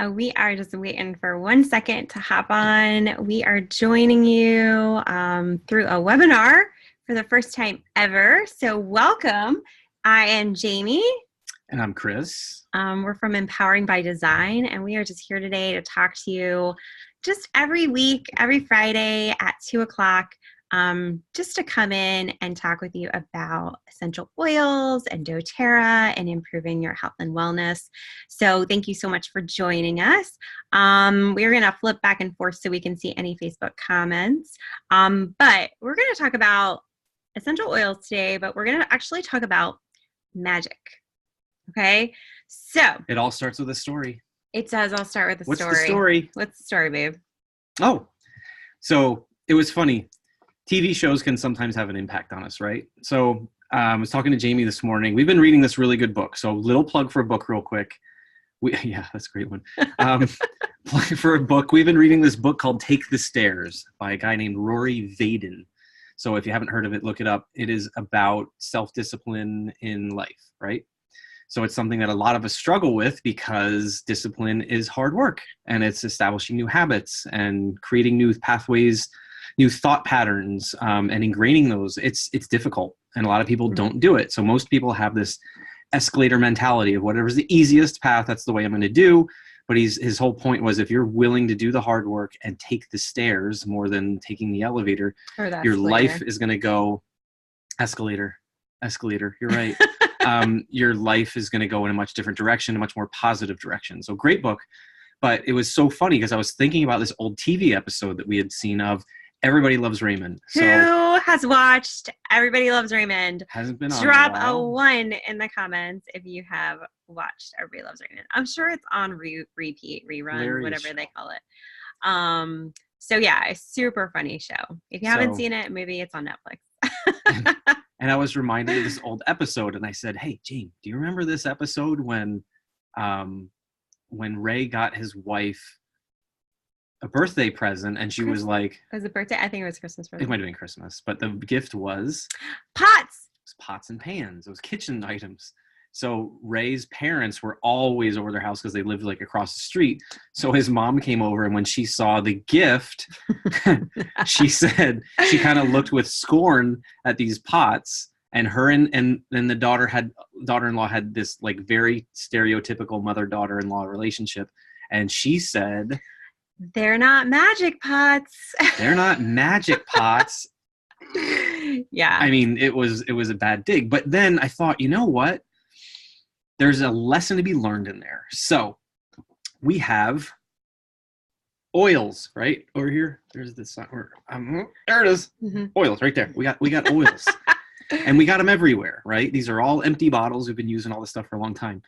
We are just waiting for 1 second to hop on. We are joining you through a webinar for the first time ever. So welcome. I am Jamie. And I'm Chris. We're from Empowering by Design, and we are just here today to talk to you just every week, every Friday at 2 o'clock. Just to come in and talk with you about essential oils and doTERRA and improving your health and wellness. So thank you so much for joining us. We're going to flip back and forth so we can see any Facebook comments. But we're going to talk about essential oils today, but we're going to actually talk about magic. Okay. So it all starts with a story. It does all start with a story. What's the story? What's the story, babe? Oh, so it was funny. TV shows can sometimes have an impact on us, right? So I was talking to Jamie this morning. We've been reading this really good book. So little plug for a book real quick. Yeah, that's a great one. Plug for a book. We've been reading this book called Take the Stairs by a guy named Rory Vaden. So if you haven't heard of it, look it up. It is about self-discipline in life, right? So it's something that a lot of us struggle with because discipline is hard work, and it's establishing new habits and creating new pathways, new thought patterns, and ingraining those. It's difficult, and a lot of people don't do it. So most people have this escalator mentality of whatever's the easiest path, that's the way I'm going to do. But his whole point was, if you're willing to do the hard work and take the stairs more than taking the elevator, your life is going to go escalator. You're right. Your life is going to go in a much different direction, a much more positive direction. So great book. But it was so funny because I was thinking about this old TV episode that we had seen of Everybody Loves Raymond. Who has watched Everybody Loves Raymond? Hasn't been on. Drop a 1 in the comments if you have watched Everybody Loves Raymond. I'm sure it's on repeat, rerun, whatever they call it. So yeah, a super funny show. If you haven't seen it, maybe it's on Netflix. And I was reminded of this old episode, and I said, "Hey, Jane, do you remember this episode when Ray got his wife a birthday present, and she was like..." Was it birthday? I think it was Christmas present. It might have been Christmas, but the gift was... Pots! It was pots and pans. It was kitchen items. So Ray's parents were always over their house because they lived like across the street. So his mom came over, and when she saw the gift, she said, she kind of looked with scorn at these pots, and her and the daughter-in-law had this like very stereotypical mother-daughter-in-law relationship. And she said, "They're not magic pots." They're not magic pots. Yeah. I mean, it was a bad dig. But then I thought, you know what? There's a lesson to be learned in there. So we have oils, right? Over here. There's this. There it is. Mm-hmm. Oils right there. We got oils. And we got them everywhere, right? These are all empty bottles. We've been using all this stuff for a long time.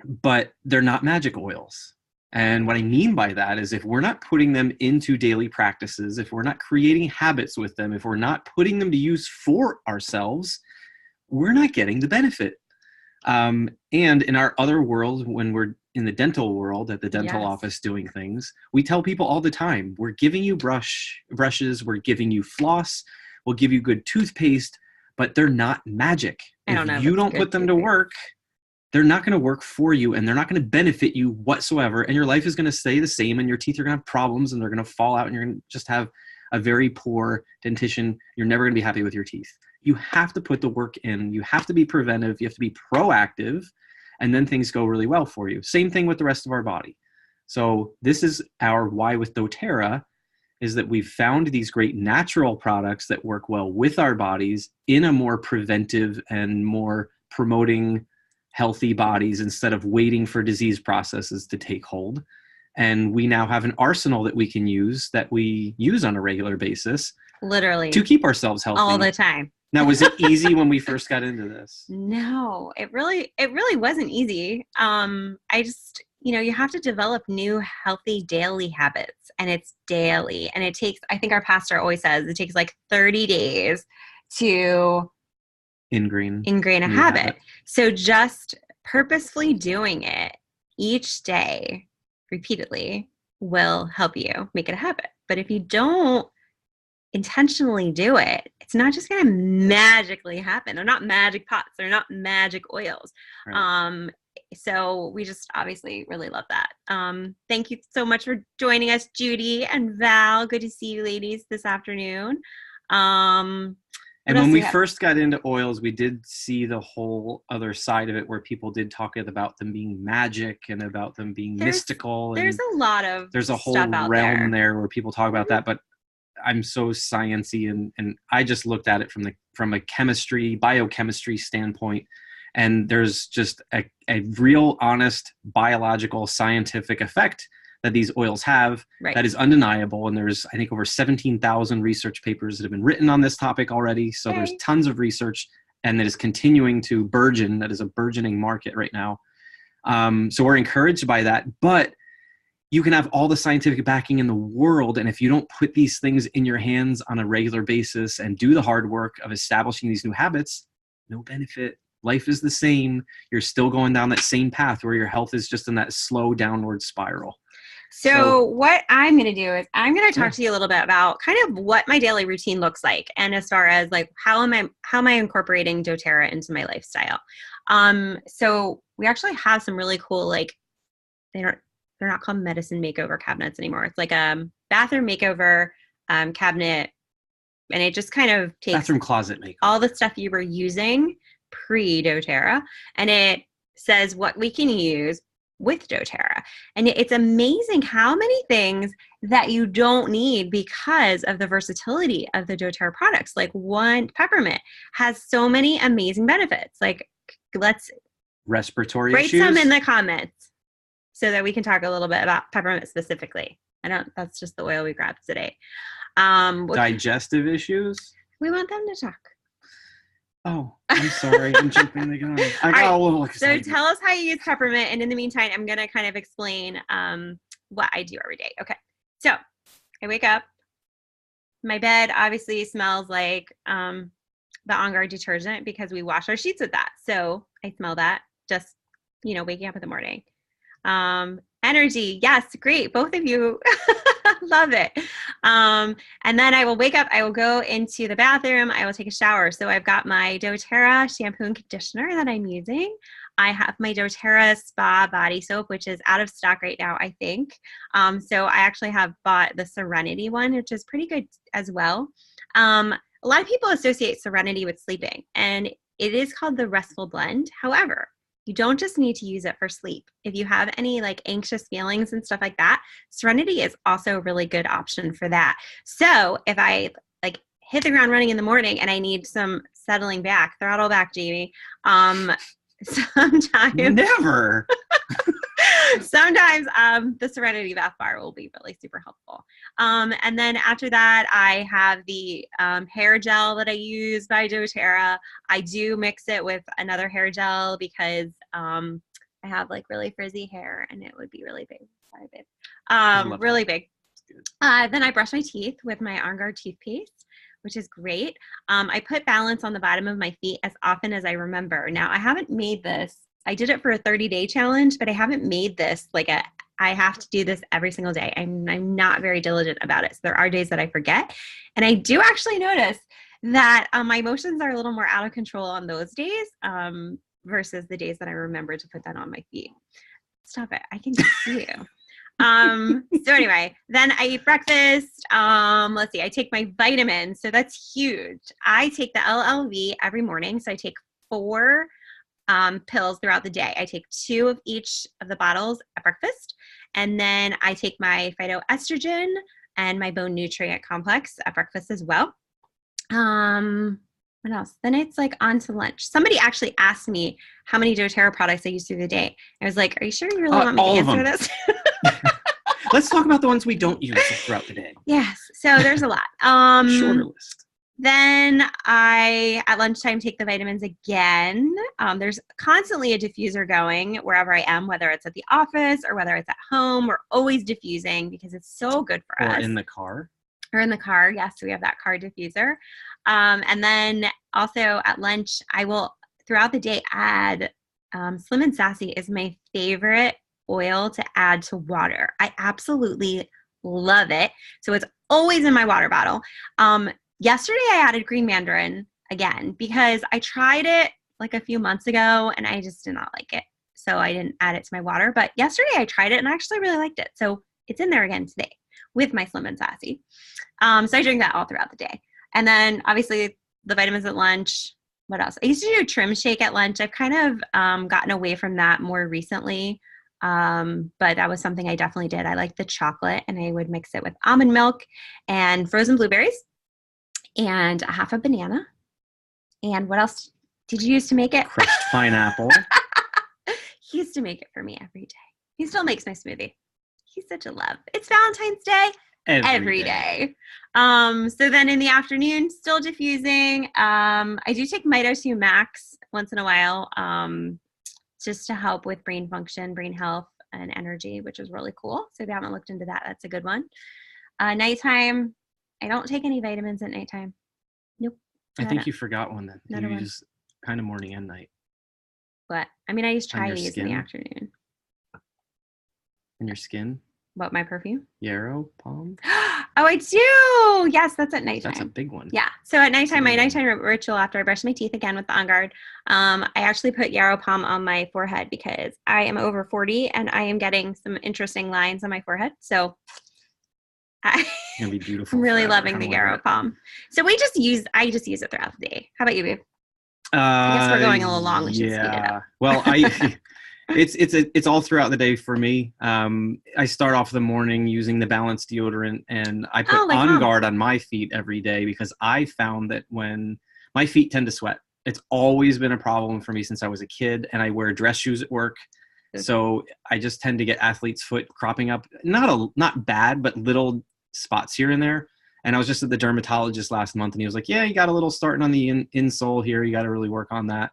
But they're not magic oils. And what I mean by that is, if we're not putting them into daily practices, if we're not creating habits with them, if we're not putting them to use for ourselves, we're not getting the benefit. And in our other world, when we're in the dental world, at the dental office doing things, we tell people all the time, we're giving you brushes, we're giving you floss, we'll give you good toothpaste, but they're not magic. If you don't put them to work, they're not going to work for you, and they're not going to benefit you whatsoever. And your life is going to stay the same, and your teeth are going to have problems, and they're going to fall out, and you're going to just have a very poor dentition. You're never going to be happy with your teeth. You have to put the work in. You have to be preventive. You have to be proactive, and then things go really well for you. Same thing with the rest of our body. So this is our why with doTERRA, is that we've found these great natural products that work well with our bodies in a more preventive and more promoting healthy bodies, instead of waiting for disease processes to take hold. And we now have an arsenal that we can use, that we use on a regular basis. Literally. To keep ourselves healthy. All the time. Now, was it easy when we first got into this? No, it really wasn't easy. You have to develop new healthy daily habits, and it's daily. And it takes, I think our pastor always says, it takes like 30 days to ingrain a habit. So just purposefully doing it each day repeatedly will help you make it a habit. But if you don't intentionally do it, it's not just going to magically happen. They're not magic pots. They're not magic oils. Right. So we just obviously really love that. Thank you so much for joining us, Judy and Val. Good to see you ladies this afternoon. And when we first got into oils, we did see the whole other side of it where people did talk about them being magic and about them being mystical. There's a lot of there's a whole realm there where people talk about that, but I'm so sciencey and I just looked at it from a biochemistry standpoint. And there's just a real honest biological scientific effect that these oils have that is undeniable. And there's, I think, over 17,000 research papers that have been written on this topic already. So there's tons of research, and that is continuing to burgeon. That is a burgeoning market right now. So we're encouraged by that. But you can have all the scientific backing in the world, and if you don't put these things in your hands on a regular basis and do the hard work of establishing these new habits, no benefit. Life is the same. You're still going down that same path where your health is just in that slow downward spiral. So what I'm going to do is I'm going to talk to you a little bit about kind of what my daily routine looks like. And as far as like, how am I incorporating doTERRA into my lifestyle? So we actually have some really cool, like, they're not called medicine makeover cabinets anymore. It's like a bathroom makeover cabinet. And it just kind of takes bathroom closet makeover, all the stuff you were using pre-doTERRA, and it says what we can use with doTERRA. And it's amazing how many things that you don't need because of the versatility of the doTERRA products. Like one peppermint has so many amazing benefits. Like, let's respiratory write issues. some in the comments so that we can talk a little bit about peppermint specifically. That's just the oil we grabbed today. Digestive issues. We want them to talk. Oh, I'm sorry. I'm jumping the gun. I got a little excited. So tell us how you use peppermint. And in the meantime, I'm going to kind of explain what I do every day. Okay. So I wake up. My bed obviously smells like the On Guard detergent because we wash our sheets with that. So I smell that just, waking up in the morning. Energy. Yes. Great. Both of you love it. And then I will wake up, I will go into the bathroom, I will take a shower. So I've got my doTERRA shampoo and conditioner that I'm using. I have my doTERRA Spa body soap, which is out of stock right now, I think. So I actually have bought the Serenity one, which is pretty good as well. A lot of people associate Serenity with sleeping, and it is called the Restful Blend. However, you don't just need to use it for sleep. If you have any like anxious feelings and stuff like that, Serenity is also a really good option for that. So if I like hit the ground running in the morning and I need some settling back, throttle back, Jamie, sometimes never. Sometimes the Serenity bath bar will be really super helpful. And then after that, I have the hair gel that I use by doTERRA. I do mix it with another hair gel because I have like really frizzy hair and it would be really big. Sorry, babe. Really big. Then I brush my teeth with my On Guard toothpaste, which is great. I put balance on the bottom of my feet as often as I remember. Now, I haven't made this. I did it for a 30-day challenge, but I haven't made this like I have to do this every single day. I'm not very diligent about it. So there are days that I forget. And I do actually notice that my emotions are a little more out of control on those days versus the days that I remember to put that on my feet. Stop it. I can see you. So anyway, then I eat breakfast. Let's see, I take my vitamins. So that's huge. I take the LLV every morning. So I take 4 pills throughout the day. I take 2 of each of the bottles at breakfast. And then I take my phytoestrogen and my bone nutrient complex at breakfast as well. What else? Then it's like on to lunch. Somebody actually asked me how many doTERRA products I use through the day. I was like, are you sure you really want me to answer this? Let's talk about the ones we don't use throughout the day. Yes. So there's a lot. Shorter list. Then I, at lunchtime, take the vitamins again. There's constantly a diffuser going wherever I am, whether it's at the office or whether it's at home. We're always diffusing because it's so good for us. Or in the car. Or in the car. Yes, we have that car diffuser. And then also at lunch, I will, throughout the day, add Slim and Sassy is my favorite oil to add to water. I absolutely love it. So it's always in my water bottle. Yesterday, I added green mandarin again because I tried it like a few months ago and I just did not like it. so I didn't add it to my water. But yesterday I tried it and I actually really liked it. So it's in there again today with my Slim and Sassy. So I drink that all throughout the day. And then obviously the vitamins at lunch. What else? I used to do a trim shake at lunch. I've kind of gotten away from that more recently. But that was something I definitely did. I liked the chocolate, and I would mix it with almond milk and frozen blueberries and a half a banana. And what else did you use to make it? Crushed pineapple. He used to make it for me every day. He still makes my smoothie. He's such a love. It's Valentine's Day every day. So then in the afternoon, still diffusing. I do take Mito2 Max once in a while, just to help with brain function, brain health, and energy, which is really cool. So if you haven't looked into that, that's a good one. Nighttime, I don't take any vitamins at nighttime. Nope. I think you forgot one then. You use kind of morning and night. But I mean, I use Chinese in the afternoon. And your skin? What, my perfume? Yarrow Palm? Oh, I do. Yes, that's at nighttime. That's a big one. Yeah. So at nighttime, my nighttime ritual after I brush my teeth again with the On Guard, I actually put Yarrow Palm on my forehead because I am over 40 and I am getting some interesting lines on my forehead. So It's gonna be beautiful. I'm really loving the Yarrow Palm. So I just use it throughout the day. How about you, babe? I guess we're going a little long. We should speed it up. Well, it's all throughout the day for me. I start off the morning using the Balance deodorant, and I put On Guard on my feet every day because I found that when my feet tend to sweat, it's always been a problem for me since I was a kid, and I wear dress shoes at work. So I just tend to get athlete's foot cropping up. Not bad, but little spots here and there. And I was just at the dermatologist last month, and he was like, yeah, you got a little starting on the insole here. You got to really work on that.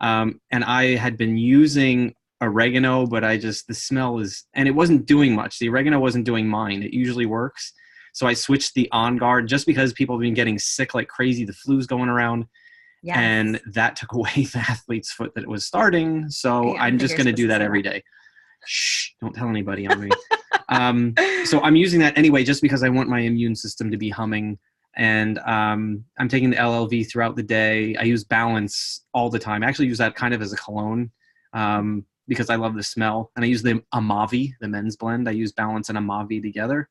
And I had been using oregano, but the smell and it wasn't doing much. The oregano wasn't doing mine. It usually works. So I switched the On Guard just because people have been getting sick like crazy. The flu's going around. Yes. And that took away the athlete's foot that it was starting. So I'm just going to do that every day. Shh, don't tell anybody on me. So I'm using that anyway, just because I want my immune system to be humming. And I'm taking the LLV throughout the day. I use Balance all the time. I actually use that kind of as a cologne because I love the smell. And I use the Amavi, the men's blend. I use Balance and Amavi together.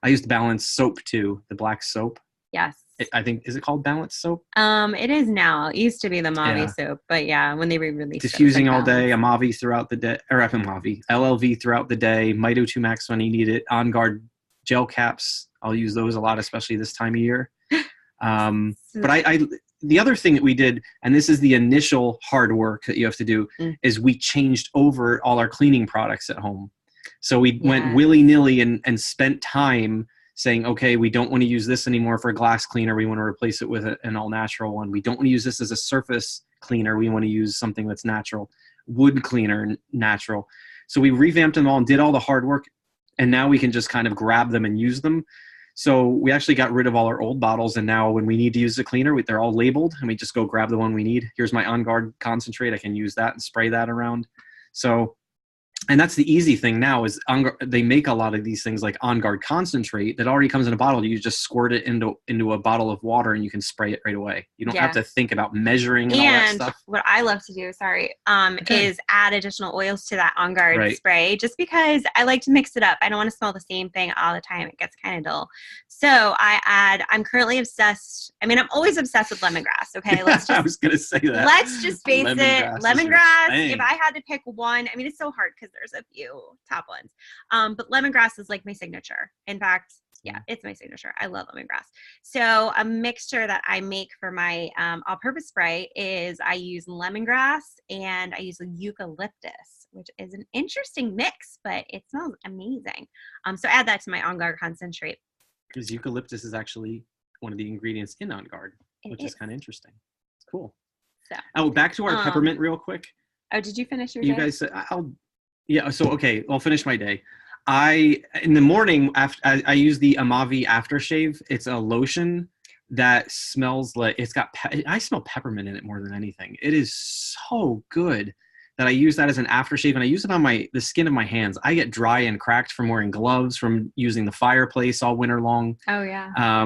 I use the Balance soap too, the black soap. Yes. I think, is it called Balance soap? It is now. It used to be the Amavi soap, but yeah, when they re-released diffusing all day, Amavi throughout the day, or Amavi, LLV throughout the day, Mito2 Max when you need it, On Guard gel caps. I'll use those a lot, especially this time of year. But the other thing that we did, and this is the initial hard work that you have to do, is we changed over all our cleaning products at home. So we went willy-nilly and spent time saying, okay, we don't want to use this anymore for a glass cleaner. We want to replace it with an all-natural one. We don't want to use this as a surface cleaner. We want to use something that's natural. Wood cleaner, natural. So we revamped them all and did all the hard work, and now we can just kind of grab them and use them. So we actually got rid of all our old bottles, and now when we need to use a cleaner, they're all labeled, and we just go grab the one we need. Here's my On Guard concentrate. I can use that and spray that around. So, and that's the easy thing now is they make a lot of these things like On Guard concentrate that already comes in a bottle. You just squirt it into a bottle of water and you can spray it right away. You don't have to think about measuring and all that stuff. What I love to do, is add additional oils to that On Guard spray just because I like to mix it up. I don't want to smell the same thing all the time. It gets kind of dull. So I'm currently obsessed. I mean, I'm always obsessed with lemongrass. Okay. I was going to say that. Let's just face it. Lemongrass, if I had to pick one, I mean, it's so hard because there's a few top ones. But lemongrass is like my signature. In fact, it's my signature. I love lemongrass. So a mixture that I make for my all-purpose spray is I use lemongrass and I use eucalyptus, which is an interesting mix, but it smells amazing. So add that to my On Guard concentrate. Because eucalyptus is actually one of the ingredients in On Guard, which is kind of interesting. It's cool. So, back to our peppermint real quick. Oh, did you finish your day? You guys, so, okay, I'll finish my day. In the morning, I use the Amavi aftershave. It's a lotion that smells like I smell peppermint in it more than anything. It is so good that I use that as an aftershave, and I use it on the skin of my hands. I get dry and cracked from wearing gloves, from using the fireplace all winter long. Oh yeah.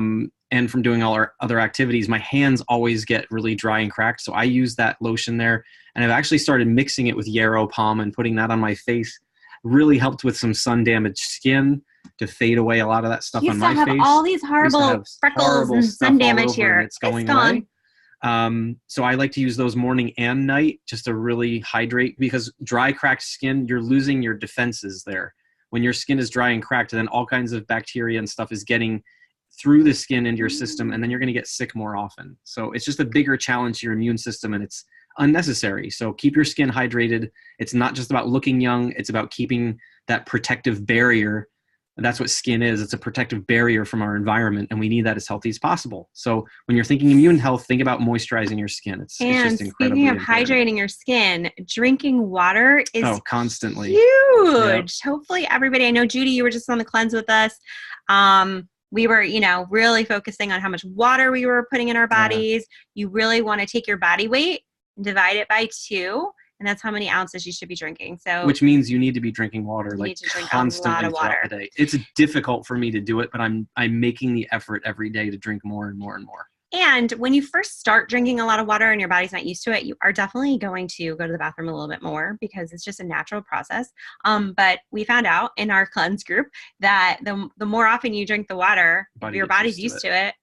and from doing all our other activities, my hands always get really dry and cracked. So I use that lotion there, and I've actually started mixing it with yarrow palm and putting that on my face. Really helped with some sun damaged skin to fade away a lot of that stuff on my face. You used to have all these horrible freckles and sun damage here. It's going away. So I like to use those morning and night just to really hydrate, because dry, cracked skin, you're losing your defenses there. When your skin is dry and cracked, then all kinds of bacteria and stuff is getting through the skin into your system, and then you're going to get sick more often. So it's just a bigger challenge to your immune system, and it's unnecessary. So keep your skin hydrated. It's not just about looking young. It's about keeping that protective barrier. And that's what skin is. It's a protective barrier from our environment, and we need that as healthy as possible. So when you're thinking immune health, think about moisturizing your skin. It's just incredibly speaking of hydrating your skin, drinking water is constantly huge. Yep. Hopefully everybody, I know Judy, you were just on the cleanse with us. We were, really focusing on how much water we were putting in our bodies. Yeah. You really want to take your body weight and divide it by 2. And that's how many ounces you should be drinking. So, which means you need to be drinking water constantly throughout the day. It's difficult for me to do it, but I'm making the effort every day to drink more and more and more. And when you first start drinking a lot of water and your body's not used to it, you are definitely going to go to the bathroom a little bit more, because it's just a natural process. But we found out in our cleanse group that the more often you drink the water, your body's used to it.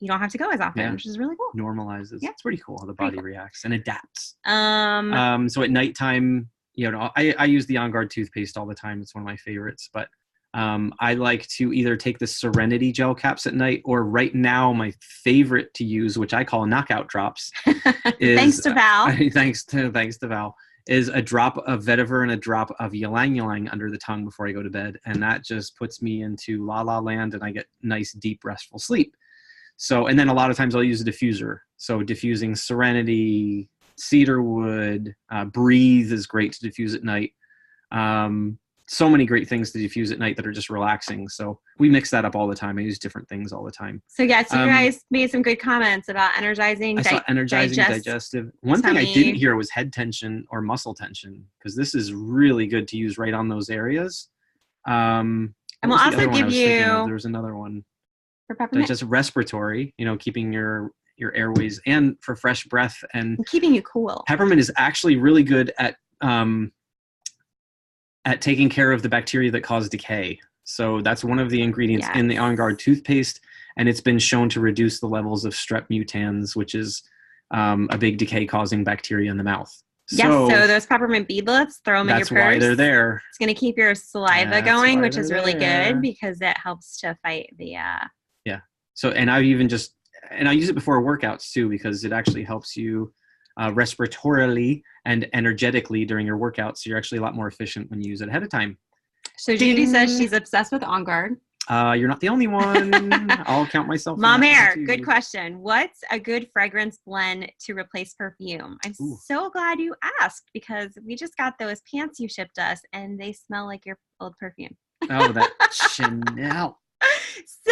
You don't have to go as often, which is really cool. Normalizes. Yeah. It's pretty cool how the body reacts and adapts. So at nighttime, I use the On Guard toothpaste all the time. It's one of my favorites. But I like to either take the Serenity gel caps at night, or right now my favorite to use, which I call knockout drops, is thanks to Val. Thanks to Val. Is a drop of vetiver and a drop of ylang ylang under the tongue before I go to bed, and that just puts me into la la land, and I get nice, deep, restful sleep. So, and then a lot of times I'll use a diffuser. So diffusing Serenity, cedarwood, Breathe is great to diffuse at night. So many great things to diffuse at night that are just relaxing. So we mix that up all the time. I use different things all the time. So you guys made some good comments about energizing. I saw energizing, digestive. One thing I didn't hear was head tension or muscle tension, because this is really good to use right on those areas. And we'll also give you. There's another one. For peppermint. Just respiratory, keeping your airways, and for fresh breath and keeping you cool. Peppermint is actually really good at taking care of the bacteria that cause decay. So that's one of the ingredients in the On Guard toothpaste, and it's been shown to reduce the levels of strep mutans, which is a big decay-causing bacteria in the mouth. So those peppermint beadlets, throw them in your purse. That's why they're there. It's going to keep your saliva going, which is really good, because it helps to fight the... So, and I use it before workouts too, because it actually helps you respiratorily and energetically during your workouts. So you're actually a lot more efficient when you use it ahead of time. So Judy says she's obsessed with On Guard. You're not the only one. I'll count myself. Mom Hair, good question. What's a good fragrance blend to replace perfume? I'm so glad you asked, because we just got those pants you shipped us, and they smell like your old perfume. Oh, that Chanel. So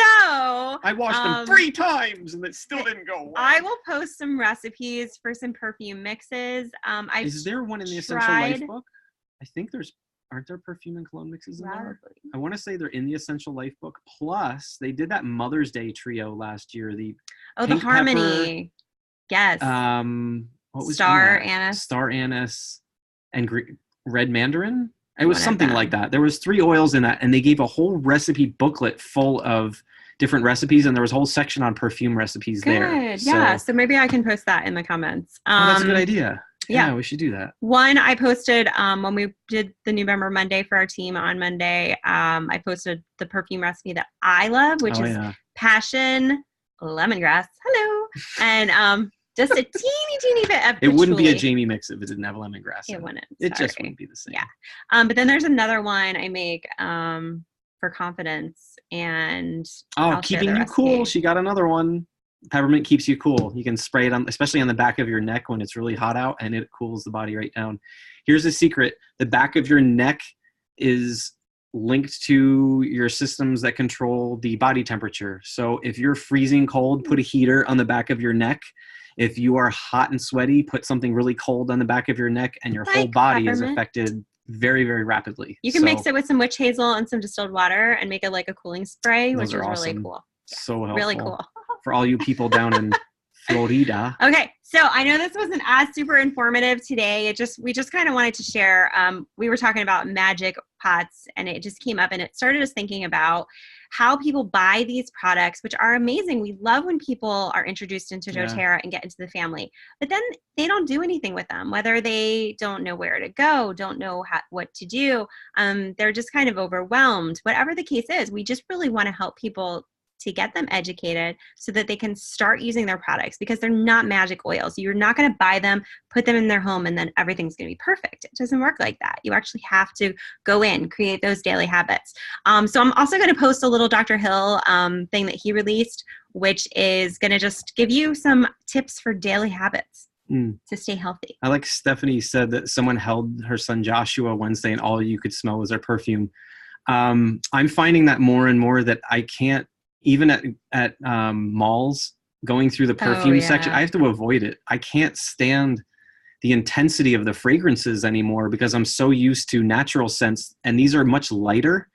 I washed them 3 times and it still didn't go well. I will post some recipes for some perfume mixes. Is there one in the Essential Life book? I think aren't there perfume and cologne mixes in there? I want to say they're in the Essential Life book. Plus, they did that Mother's Day trio last year. The Harmony. Yes. What was Star Anise? Star Anise and Red Mandarin. It was something like that. There was 3 oils in that, and they gave a whole recipe booklet full of different recipes, and there was a whole section on perfume recipes there. Good, yeah. So maybe I can post that in the comments. That's a good idea. Yeah, we should do that. One I posted when we did the New Member Monday for our team on Monday. I posted the perfume recipe that I love, which is passion lemongrass. Hello, and just a teeny bit of patchouli. It wouldn't be a Jamie mix if it didn't have lemongrass. It wouldn't. It just wouldn't be the same. Yeah. But then there's another one I make for confidence, and keeping you cool. She got another one. Peppermint keeps you cool. You can spray it on, especially on the back of your neck when it's really hot out, and it cools the body right down. Here's the secret. The back of your neck is linked to your systems that control the body temperature. So if you're freezing cold, put a heater on the back of your neck. If you are hot and sweaty, put something really cold on the back of your neck, and your whole body is affected very, very rapidly. You can mix it with some witch hazel and some distilled water and make it like a cooling spray, which is awesome. Really cool. So helpful. Really cool. for all you people down in Florida. Okay, so I know this wasn't as super informative today. We just kind of wanted to share. We were talking about magic pots, and it just came up, and it started us thinking about how people buy these products, which are amazing. We love when people are introduced into doTERRA and get into the family, but then they don't do anything with them, whether they don't know where to go, don't know what to do. They're just kind of overwhelmed. Whatever the case is, we just really want to help people to get them educated so that they can start using their products, because they're not magic oils. You're not going to buy them, put them in their home, and then everything's going to be perfect. It doesn't work like that. You actually have to go in, create those daily habits. So I'm also going to post a little Dr. Hill thing that he released, which is going to just give you some tips for daily habits to stay healthy. I like Stephanie said that someone held her son Joshua Wednesday and all you could smell was their perfume. I'm finding that more and more that I can't, even at malls, going through the perfume section, I have to avoid it. I can't stand the intensity of the fragrances anymore because I'm so used to natural scents, and these are much lighter.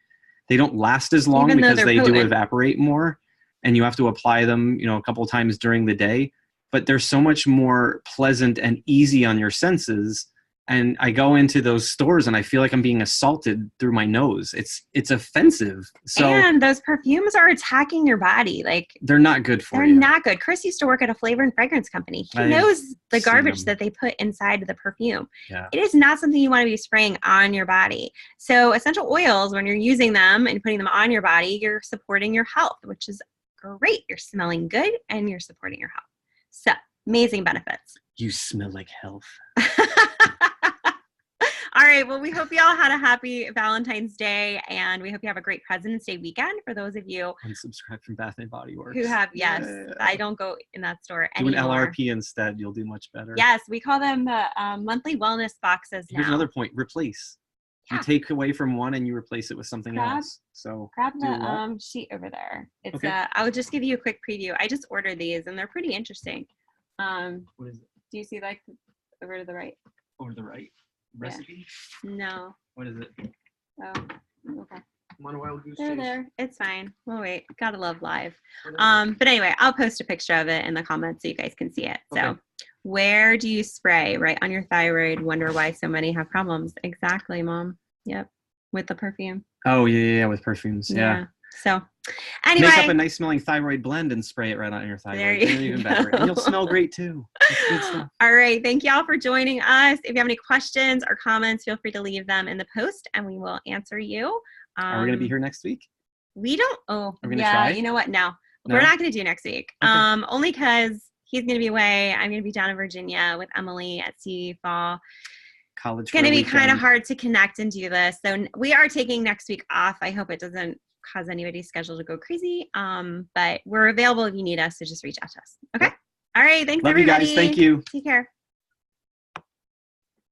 They don't last as long because they do evaporate more, and you have to apply them, a couple of times during the day. But they're so much more pleasant and easy on your senses. And I go into those stores and I feel like I'm being assaulted through my nose. It's offensive. And those perfumes are attacking your body. Like, they're not good for you. They're not good. Chris used to work at a flavor and fragrance company. He knows the garbage that they put inside the perfume. Yeah. It is not something you want to be spraying on your body. So essential oils, when you're using them and putting them on your body, you're supporting your health, which is great. You're smelling good and you're supporting your health. So amazing benefits. You smell like health. All right. Well, we hope you all had a happy Valentine's Day, and we hope you have a great President's Day weekend. For those of you unsubscribe from Bath and Body Works who have, I don't go in that store anymore. Do an LRP instead. You'll do much better. Yes, we call them the monthly wellness boxes now. Here's another point: replace. You take away from one and you replace it with something else. So grab the sheet over there. It's okay. I'll just give you a quick preview. I just ordered these, and they're pretty interesting. What is it? Do you see like over to the right? Over to the right. Recipe? Yeah. No. What is it? Oh, okay. I'm on a wild goose They're chase. there. It's fine. We'll wait. Gotta love live. But anyway, I'll post a picture of it in the comments so you guys can see it. Okay. So where do you spray? Right on your thyroid. Wonder why so many have problems. Exactly, Mom. Yep. With the perfume. Oh, yeah, with perfumes. Yeah. So anyway. Make up a nice smelling thyroid blend and spray it right on your thyroid. There you go. Even better. And you'll smell great too. That's good stuff. All right. Thank you all for joining us. If you have any questions or comments, feel free to leave them in the post and we will answer you. Are we going to be here next week? We don't. Oh, try? You know what? No, we're not going to do next week. Okay. Only because he's going to be away. I'm going to be down in Virginia with Emily at Sea Fall. College. It's going to be kind of hard to connect and do this. So we are taking next week off. I hope it doesn't cause anybody's schedule to go crazy. But we're available if you need us, so just reach out to us. Okay. All right. Thanks, Love everybody. You guys. Thank you. Take care.